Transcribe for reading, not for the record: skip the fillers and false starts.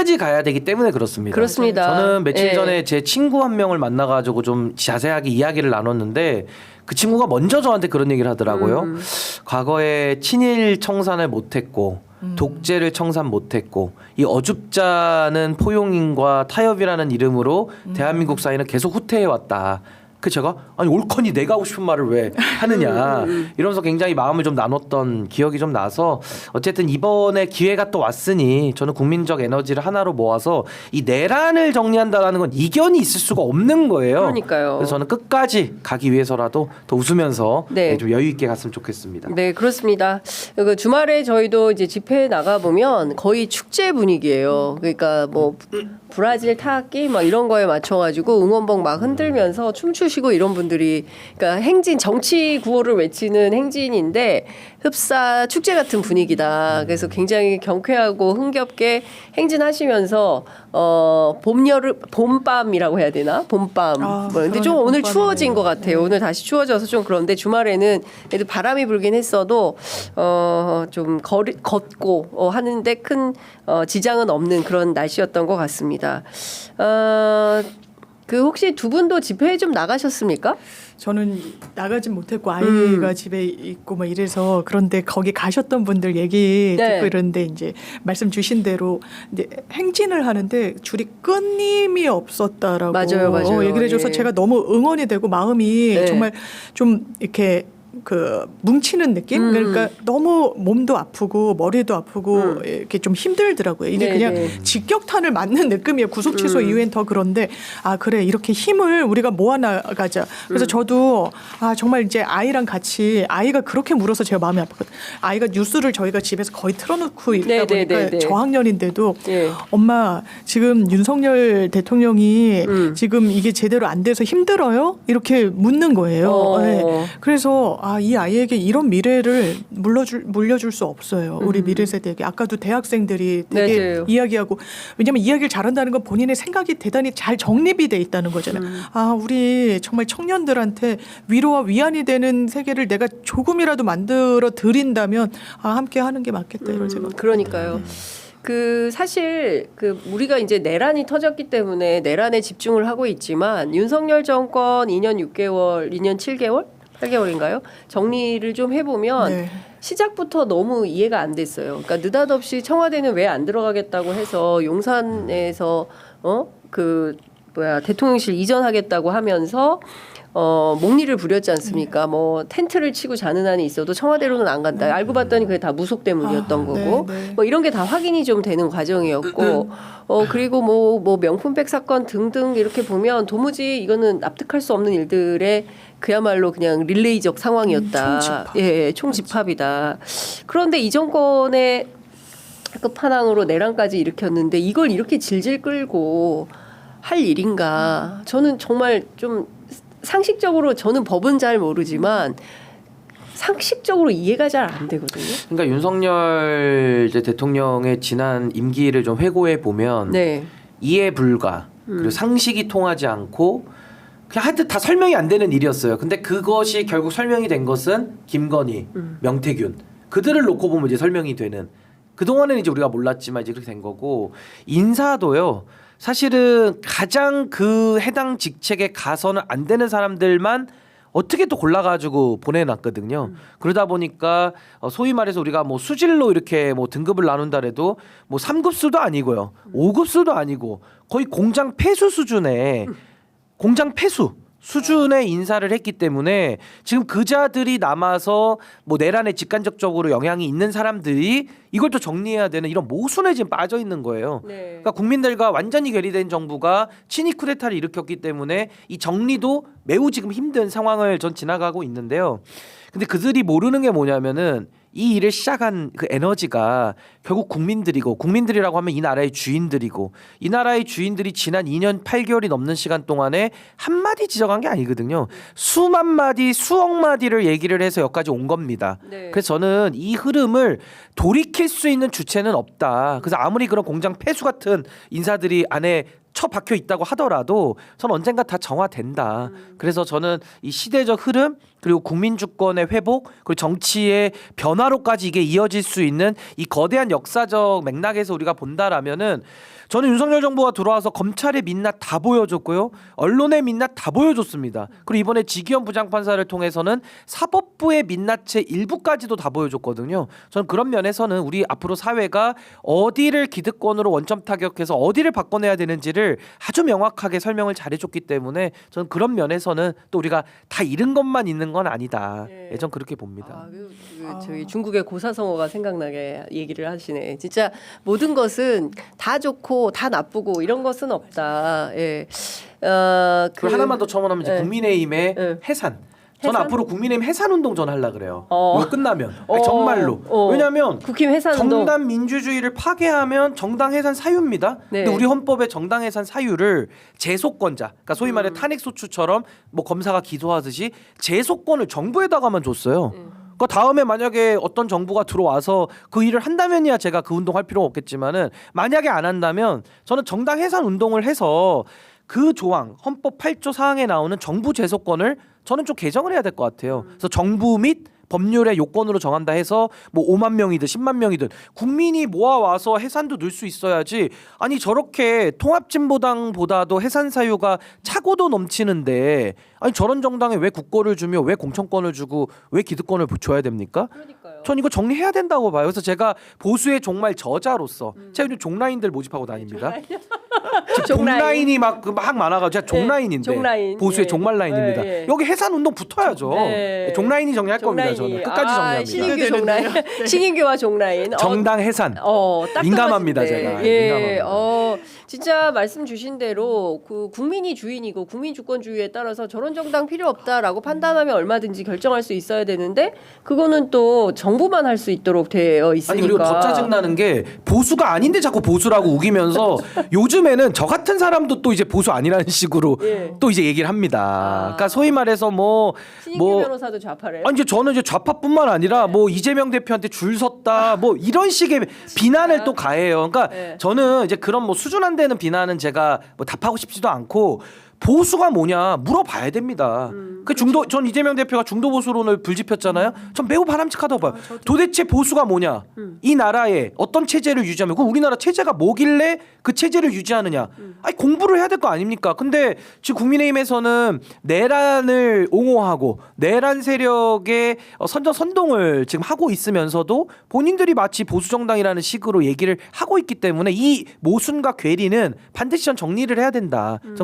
끝까지 가야 되기 때문에 그렇습니다. 그렇습니다. 저는 며칠 예. 전에 제 친구 한 명을 만나가지고 좀 자세하게 이야기를 나눴는데 그 친구가 먼저 저한테 그런 얘기를 하더라고요. 과거에 친일 청산을 못했고 독재를 청산 못했고 이 어줍잖은 포용인과 타협이라는 이름으로 대한민국 사회는 계속 후퇴해왔다. 그 제가 아니 옳거니 내가 하고 싶은 말을 왜 하느냐 이러면서 굉장히 마음을 좀 나눴던 기억이 좀 나서 어쨌든 이번에 기회가 또 왔으니 저는 국민적 에너지를 하나로 모아서 이 내란을 정리한다라는 건 이견이 있을 수가 없는 거예요. 그러니까요. 그래서 저는 끝까지 가기 위해서라도 더 웃으면서 네. 좀 여유 있게 갔으면 좋겠습니다. 네, 그렇습니다. 그 주말에 저희도 이제 집회에 나가 보면 거의 축제 분위기예요. 그러니까 뭐 브라질 타악기 막 이런 거에 맞춰가지고 응원봉 막 흔들면서 춤추시고 이런 분들이 그러니까 행진 정치 구호를 외치는 행진인데 흡사 축제 같은 분위기다. 그래서 굉장히 경쾌하고 흥겹게 행진하시면서 봄 여름 봄밤이라고 해야 되나 봄밤. 근데 좀 오늘 추워진 것 같아요. 오늘 다시 추워져서 좀 그런데 주말에는 그래도 바람이 불긴 했어도 좀 걷고 하는데 큰 지장은 없는 그런 날씨였던 것 같습니다. 그 혹시 두 분도 집회에 좀 나가셨습니까? 저는 나가진 못했고 아이가 집에 있고 뭐 이래서 그런데 거기 가셨던 분들 얘기 네. 듣고 이러는데 이제 말씀 주신 대로 이제 행진을 하는데 줄이 끊임이 없었다라고 맞아요. 얘기를 해줘서 예. 제가 너무 응원이 되고 마음이 네. 정말 좀 이렇게 그 뭉치는 느낌? 그러니까 너무 몸도 아프고 머리도 아프고 이렇게 좀 힘들더라고요. 이게 네, 그냥 네. 직격탄을 맞는 느낌이에요. 구속 취소 이후엔 더 그런데 아 그래 이렇게 힘을 우리가 모아나가자. 그래서 저도 아 정말 이제 아이랑 같이 아이가 그렇게 물어서 제가 마음이 아팠거든요. 아이가 뉴스를 저희가 집에서 거의 틀어놓고 있다 네, 보니까 네, 네. 저학년인데도 예. 엄마 지금 윤석열 대통령이 지금 이게 제대로 안 돼서 힘들어요? 이렇게 묻는 거예요. 네. 그래서 아, 이 아이에게 이런 미래를 물려줄 수 없어요. 우리 미래 세대에게. 아까도 대학생들이 되게 맞아요. 이야기하고 왜냐하면 이야기를 잘한다는 건 본인의 생각이 대단히 잘 정립이 돼 있다는 거잖아요. 아, 우리 정말 청년들한테 위로와 위안이 되는 세계를 내가 조금이라도 만들어 드린다면 아, 함께 하는 게 맞겠다 이런 생각. 그러니까요. 그 사실 그 우리가 이제 내란이 터졌기 때문에 내란에 집중을 하고 있지만 윤석열 정권 2년 6개월, 2년 7개월, 8개월인가요? 정리를 좀 해보면 네. 시작부터 너무 이해가 안 됐어요. 그러니까 느닷없이 청와대는 왜 안 들어가겠다고 해서 용산에서 대통령실 이전하겠다고 하면서 목리를 부렸지 않습니까? 뭐 텐트를 치고 자는 한이 있어도 청와대로는 안 간다. 알고 봤더니 그게 다 무속 때문이었던 거고, 네. 뭐 이런 게 다 확인이 좀 되는 과정이었고, 그리고 뭐 명품백 사건 등등 이렇게 보면 도무지 이거는 납득할 수 없는 일들의 그야말로 그냥 릴레이적 상황이었다. 총집합. 예, 총집합이다. 그런데 이 정권의 끝판왕으로 내란까지 일으켰는데 이걸 이렇게 질질 끌고 할 일인가? 저는 정말 좀 상식적으로 저는 법은 잘 모르지만 상식적으로 이해가 잘 안 되거든요. 그러니까 윤석열 이제 대통령의 지난 임기를 좀 회고해 보면 네. 이해 불가 그리고 상식이 통하지 않고 그냥 하여튼 다 설명이 안 되는 일이었어요. 근데 그것이 결국 설명이 된 것은 김건희, 명태균 그들을 놓고 보면 이제 설명이 되는 그동안은 이제 우리가 몰랐지만 이제 그렇게 된 거고 인사도요. 사실은 가장 그 해당 직책에 가서는 안 되는 사람들만 어떻게 또 골라가지고 보내놨거든요. 그러다 보니까 소위 말해서 우리가 뭐 수질로 이렇게 뭐 등급을 나눈다 해도 뭐 3급수도 아니고요. 5급수도 아니고 거의 공장 폐수 수준의 공장 폐수 수준의 인사를 했기 때문에 지금 그자들이 남아서 뭐 내란에 직간접적으로 영향이 있는 사람들이 이걸 또 정리해야 되는 이런 모순에 지금 빠져 있는 거예요. 네. 그러니까 국민들과 완전히 괴리된 정부가 친위 쿠데타를 일으켰기 때문에 이 정리도 매우 지금 힘든 상황을 전 지나가고 있는데요. 근데 그들이 모르는 게 뭐냐면은 이 일을 시작한 그 에너지가 결국 국민들이고 국민들이라고 하면 이 나라의 주인들이고 이 나라의 주인들이 지난 2년 8개월이 넘는 시간 동안에 한마디 지적한 게 아니거든요. 수만 마디 수억 마디를 얘기를 해서 여기까지 온 겁니다. 네. 그래서 저는 이 흐름을 돌이킬 수 있는 주체는 없다. 그래서 아무리 그런 공장 폐수 같은 인사들이 안에 처박혀 있다고 하더라도 저는 언젠가 다 정화된다. 그래서 저는 이 시대적 흐름 그리고 국민 주권의 회복 그리고 정치의 변화로까지 이게 이어질 수 있는 이 거대한 역사적 맥락에서 우리가 본다라면은 저는 윤석열 정부가 들어와서 검찰의 민낯 다 보여줬고요. 언론의 민낯 다 보여줬습니다. 그리고 이번에 지기현 부장판사를 통해서는 사법부의 민낯의 일부까지도 다 보여줬거든요. 저는 그런 면에서는 우리 앞으로 사회가 어디를 기득권으로 원점 타격해서 어디를 바꿔내야 되는지를 아주 명확하게 설명을 잘해줬기 때문에 저는 그런 면에서는 또 우리가 다 잃은 것만 있는 건 아니다. 예. 전 그렇게 봅니다. 저희 중국의 고사성어가 생각나게 얘기를 하시네. 진짜 모든 것은 다 좋고 다 나쁘고 이런 것은 없다. 예. 그리고 하나만 더 첨언하면 이제 예. 국민의힘의 예. 해산. 전 해산? 앞으로 국민의힘 해산 운동 전 하려 그래요. 이거 끝나면 어. 정말로. 어. 왜냐하면 국힘 해산운동. 정당 민주주의를 파괴하면 정당 해산 사유입니다. 네. 근데 우리 헌법의 정당 해산 사유를 재소권자, 그러니까 소위 말해 탄핵 소추처럼 뭐 검사가 기소하듯이 재소권을 정부에다가만 줬어요. 그러니까 다음에 만약에 어떤 정부가 들어와서 그 일을 한다면야 제가 그 운동할 필요가 없겠지만은 만약에 안 한다면 저는 정당 해산 운동을 해서 그 조항 헌법 8조 사항에 나오는 정부 재소권을 저는 좀 개정을 해야 될 것 같아요. 그래서 정부 및 법률의 요건으로 정한다 해서 뭐 5만 명이든 10만 명이든 국민이 모아와서 해산도 넣을 수 있어야지. 아니 저렇게 통합진보당보다도 해산 사유가 차고도 넘치는데 아니 저런 정당에 왜 국고를 주며 왜 공천권을 주고 왜 기득권을 줘야 됩니까? 그러니까요. 전 이거 정리해야 된다고 봐요. 그래서 제가 보수의 종말 저자로서 제가 요즘 종라인들 모집하고 다닙니다. 종라인이 막 많아가지고 제가 종라인인데 종라인. 보수의 예. 종말 라인입니다. 예, 예. 여기 해산 운동 붙어야죠. 네. 종라인이 정리할 겁니다. 저는 끝까지 정리합니다. 신인규 종라인, 신인규와 종라인. 정당 해산. 딱 민감합니다, 떨어지네. 제가. 예, 민감합니다. 진짜 말씀 주신 대로 그 국민이 주인이고 국민 주권주의에 따라서 저런 정당 필요 없다라고 판단하면 얼마든지 결정할 수 있어야 되는데 그거는 또 정부만 할 수 있도록 되어 있으니까. 아니 그리고 더 짜증 나는 게 보수가 아닌데 자꾸 보수라고 우기면서 요즘에는 저 같은 사람도 또 이제 보수 아니라는 식으로 예. 또 이제 얘기를 합니다. 그러니까 소위 말해서 신인규 변호사도 좌파래요. 아니 이제 저는 이제 좌파뿐만 아니라 뭐 이재명 대표한테 줄 섰다 뭐 이런 식의 비난을 또 가해요. 그러니까 네. 저는 이제 그런 뭐 수준 안 되는 비난은 제가 뭐 답하고 싶지도 않고 보수가 뭐냐 물어봐야 됩니다. 그 중도 전 이재명 대표가 중도 보수론을 불지폈잖아요. 전 매우 바람직하다고 봐요. 도대체 보수가 뭐냐? 이 나라에 어떤 체제를 유지하면 그 우리나라 체제가 뭐길래 그 체제를 유지하느냐? 아니 공부를 해야 될 거 아닙니까? 근데 지금 국민의힘에서는 내란을 옹호하고 내란 세력의 선동을 지금 하고 있으면서도 본인들이 마치 보수 정당이라는 식으로 얘기를 하고 있기 때문에 이 모순과 괴리는 반드시 전 정리를 해야 된다. 전